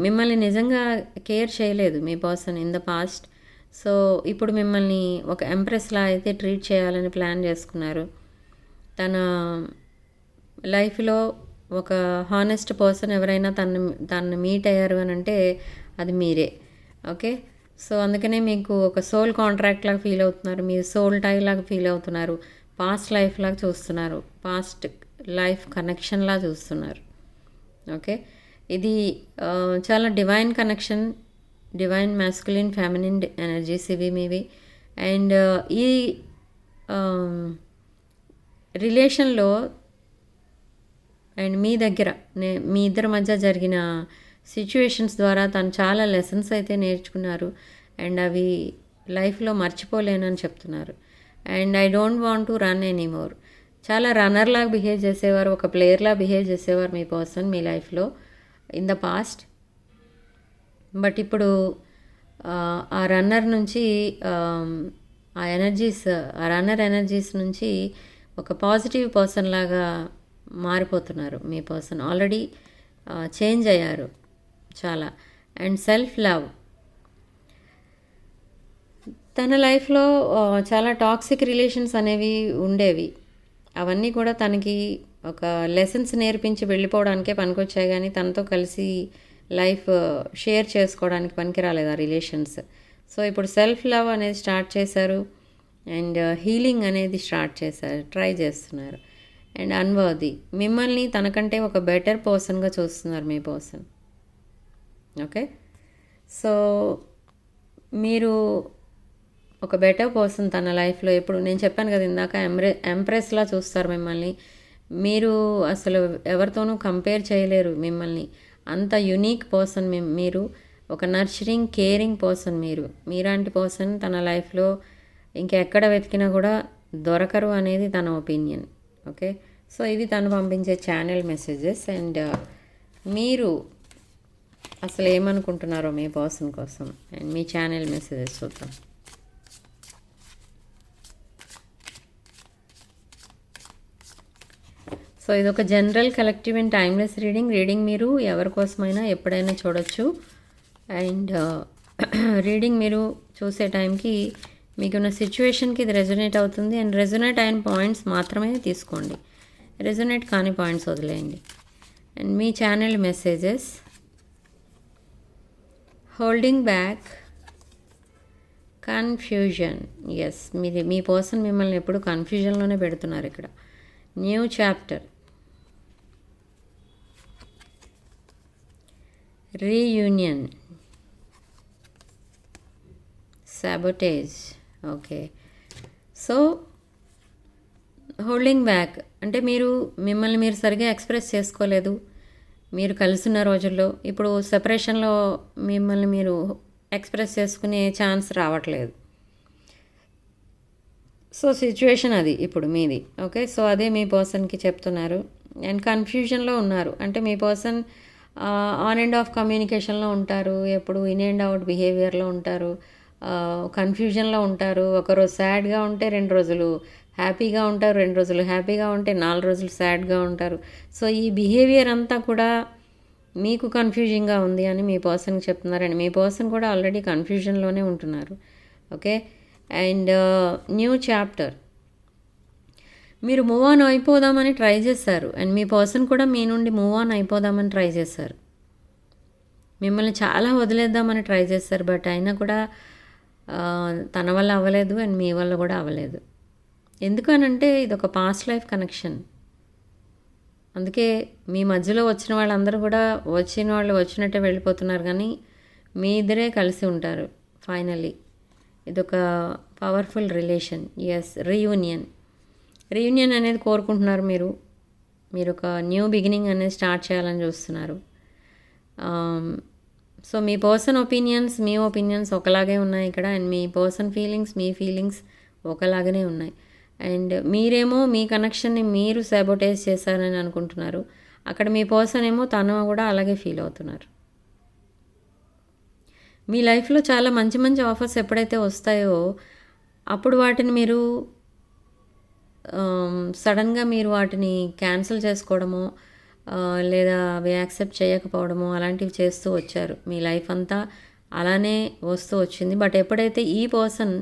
మిమ్మల్ని నిజంగా కేర్ చేయలేదు మీ person in the past. So ఇప్పుడు మిమ్మల్ని ఒక ఎంప్రెస్లా అయితే ట్రీట్ చేయాలని ప్లాన్ చేసుకున్నారు. తన లైఫ్లో ఒక హానెస్ట్ పర్సన్ ఎవరైనా తనని మీట్ అయ్యారు అని అంటే అది మీరే. ఓకే, సో అందుకనే మీకు ఒక సోల్ కాంట్రాక్ట్ లాగా ఫీల్ అవుతున్నారు, మీరు సోల్ టై లాగా ఫీల్ అవుతున్నారు, పాస్ట్ లైఫ్ లాగా చూస్తున్నారు, పాస్ట్ లైఫ్ కనెక్షన్ లాగా చూస్తున్నారు. ఓకే, ఇది చాలా divine connection, divine masculine feminine energies ఇవి మీవి. అండ్ ఈ రిలేషన్లో అండ్ మీ దగ్గర మీ ఇద్దరి మధ్య జరిగిన సిచ్యువేషన్స్ ద్వారా తను చాలా లెసన్స్ అయితే నేర్చుకున్నారు. అండ్ అవి లైఫ్లో మర్చిపోలేనని చెప్తున్నారు. And I don't want to run anymore. చాలా రన్నర్ లాగా బిహేవ్ చేసేవారు, ఒక ప్లేయర్ లాగా బిహేవ్ చేసేవారు మీ పర్సన్ మీ లైఫ్లో ఇన్ ద పాస్ట్. బట్ ఇప్పుడు ఆ రన్నర్ నుంచి ఆ రన్నర్ ఎనర్జీస్ నుంచి ఒక పాజిటివ్ పర్సన్ లాగా మారిపోతున్నారు మీ పర్సన్. ఆల్రెడీ చేంజ్ అయ్యారు చాలా. అండ్ సెల్ఫ్ లవ్, తన లైఫ్లో చాలా టాక్సిక్ రిలేషన్స్ అనేవి ఉండేవి. అవన్నీ కూడా తనకి ఒక లెసన్స్ నేర్పించి వెళ్ళిపోవడానికే పనికొచ్చాయి, కానీ తనతో కలిసి లైఫ్ షేర్ చేసుకోవడానికి పనికిరాలేదు ఆ రిలేషన్స్. సో ఇప్పుడు సెల్ఫ్ లవ్ అనేది స్టార్ట్ చేశారు అండ్ హీలింగ్ అనేది స్టార్ట్ చేశారు, ట్రై చేస్తున్నారు. అండ్ అన్వర్ది, మిమ్మల్ని తనకంటే ఒక బెటర్ పర్సన్గా చూస్తున్నారు మీ పర్సన్. ఓకే, సో మీరు ఒక బెటర్ పర్సన్ తన లైఫ్లో. ఇప్పుడు నేను చెప్పాను కదా ఇందాక, ఎంప్రెస్లా చూస్తారు మిమ్మల్ని. మీరు అసలు ఎవరితోనూ కంపేర్ చేయలేరు మిమ్మల్ని, అంత యునీక్ పర్సన్ మీరు. ఒక నర్చరింగ్ కేరింగ్ పర్సన్ మీరు. మీలాంటి పర్సన్ తన లైఫ్లో ఇంకెక్కడ వెతికినా కూడా దొరకరు అనేది తన ఒపీనియన్. ఓకే, సో ఇవి తను పంపించే ఛానల్ మెసేజెస్. అండ్ మీరు అసలు ఏమనుకుంటున్నారో మీ పర్సన్ కోసం అండ్ మీ ఛానల్ మెసేజెస్ చూద్దాం. సో ఇది ఒక general collective and timeless reading మీరు ఎవరి కోసమైనా ఎప్పుడైనా చూడొచ్చు. అండ్ రీడింగ్ మీరు చూసే టైంకి మీకున్న సిచ్యువేషన్కి ఇది రెజొనేట్ అవుతుంది. అండ్ రెజొనేట్ అయిన పాయింట్స్ మాత్రమే తీసుకోండి, రెజొనేట్ కాని పాయింట్స్ వదిలేయండి. అండ్ మీ channel messages: holding back, confusion. Yes, మీ పర్సన్ మిమ్మల్ని ఎప్పుడు కన్ఫ్యూజన్లోనే పెడుతున్నారు ఇక్కడ. New chapter, reunion, sabotage. Okay, so holding back అంటే మిమ్మల్ని మీరు సరిగా ఎక్స్ప్రెస్ చేసుకోలేదు మీరు కలిసిన రోజుల్లో. ఇప్పుడు సెపరేషన్లో మిమ్మల్ని మీరు ఎక్స్ప్రెస్ చేసుకునే ఛాన్స్ రావట్లేదు. సో సిచ్యువేషన్ అది ఇప్పుడు మీది. ఓకే, సో అదే మీ పర్సన్కి చెప్తున్నారు. అండ్ కన్ఫ్యూజన్లో ఉన్నారు అంటే మీ పర్సన్ ఆన్ అండ్ ఆఫ్ కమ్యూనికేషన్లో ఉంటారు, ఎప్పుడు ఇన్ అండ్ అవుట్ బిహేవియర్లో ఉంటారు, కన్ఫ్యూజన్లో ఉంటారు. ఒకరోజు సాడ్గా ఉంటే 2 రోజులు హ్యాపీగా ఉంటారు, 2 రోజులు హ్యాపీగా ఉంటే 4 రోజులు సాడ్గా ఉంటారు. సో ఈ బిహేవియర్ అంతా కూడా మీకు కన్ఫ్యూజింగ్గా ఉంది అని మీ పర్సన్కి చెప్తున్నారండి. మీ పర్సన్ కూడా ఆల్రెడీ కన్ఫ్యూజన్లోనే ఉంటున్నారు. ఓకే, అండ్ న్యూ చాప్టర్, మీరు మూవ్ ఆన్ అయిపోదామని ట్రై చేశారు. అండ్ మీ పర్సన్ కూడా మీ నుండి మూవ్ ఆన్ అయిపోదామని ట్రై చేశారు, మిమ్మల్ని చాలా వదిలేద్దామని ట్రై చేశారు. బట్ అయినా కూడా తన వల్ల అవ్వలేదు అండ్ మీ వల్ల కూడా అవ్వలేదు. ఎందుకనంటే ఇది ఒక పాస్ట్ లైఫ్ కనెక్షన్. అందుకే మీ మధ్యలో వచ్చిన వాళ్ళందరూ కూడా వచ్చిన వాళ్ళు వచ్చినట్టే వెళ్ళిపోతున్నారు, కానీ మీ ఇద్దరే కలిసి ఉంటారు ఫైనల్లీ. ఇదొక పవర్ఫుల్ రిలేషన్. ఎస్, రీయూనియన్ అనేది కోరుకుంటున్నారు మీరు ఒక న్యూ బిగినింగ్ అనేది స్టార్ట్ చేయాలని చూస్తున్నారు. సో మీ పర్సన్ ఒపీనియన్స్ మీ ఒపీనియన్స్ ఒకలాగే ఉన్నాయి ఇక్కడ. అండ్ మీ పర్సన్ ఫీలింగ్స్ మీ ఫీలింగ్స్ ఒకలాగానే ఉన్నాయి. అండ్ మీరేమో మీ కనెక్షన్ని మీరు సాబోటేజ్ చేశారని అనుకుంటున్నారు, అక్కడ మీ పర్సన్ ఏమో తను కూడా అలాగే ఫీల్ అవుతున్నారు. మీ లైఫ్లో చాలా మంచి మంచి ఆఫర్స్ ఎప్పుడైతే వస్తాయో అప్పుడు వాటిని మీరు సడన్గా మీరు వాటిని క్యాన్సిల్ చేసుకోవడమో లేదా అవి యాక్సెప్ట్ చేయకపోవడమో అలాంటివి చేస్తూ వచ్చారు. మీ లైఫ్ అంతా అలానే వస్తూ వచ్చింది. బట్ ఎప్పుడైతే ఈ పర్సన్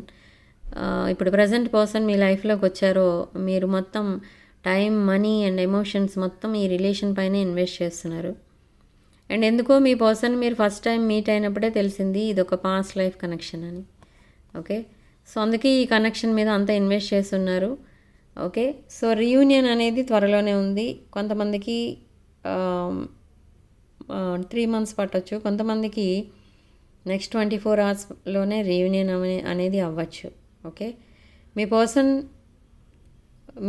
ఇప్పుడు ప్రజెంట్ పర్సన్ మీ లైఫ్లోకి వచ్చారో మీరు మొత్తం టైం, మనీ అండ్ ఎమోషన్స్ మొత్తం ఈ రిలేషన్ పైనే ఇన్వెస్ట్ చేస్తున్నారు. అండ్ ఎందుకో మీ పర్సన్ మీరు ఫస్ట్ టైం మీట్ అయినప్పుడే తెలిసింది ఇది ఒక పాస్ట్ లైఫ్ కనెక్షన్ అని. ఓకే, సో అందుకే ఈ కనెక్షన్ మీద అంతా ఇన్వెస్ట్ చేస్తున్నారు. ఓకే, సో రీయూనియన్ అనేది త్వరలోనే ఉంది. కొంతమందికి 3 months పట్టొచ్చు, కొంతమందికి నెక్స్ట్ 24 hours రీయూనియన్ అనేది అవ్వచ్చు. ఓకే, మీ పర్సన్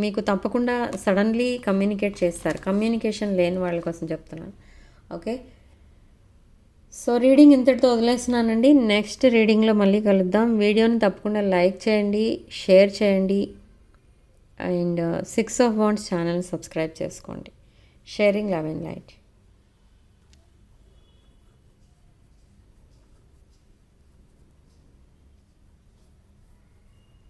మీకు తప్పకుండా సడన్లీ కమ్యూనికేట్ చేస్తారు. కమ్యూనికేషన్ లేని వాళ్ళ కోసం చెప్తున్నాను. ఓకే, సో రీడింగ్ ఇంతటితో వదిలేస్తున్నానండి. నెక్స్ట్ రీడింగ్లో మళ్ళీ కలుద్దాం. వీడియోని తప్పకుండా లైక్ చేయండి, షేర్ చేయండి అండ్ 6 of Wands ఛానల్ని సబ్స్క్రైబ్ చేసుకోండి. Sharing love and light.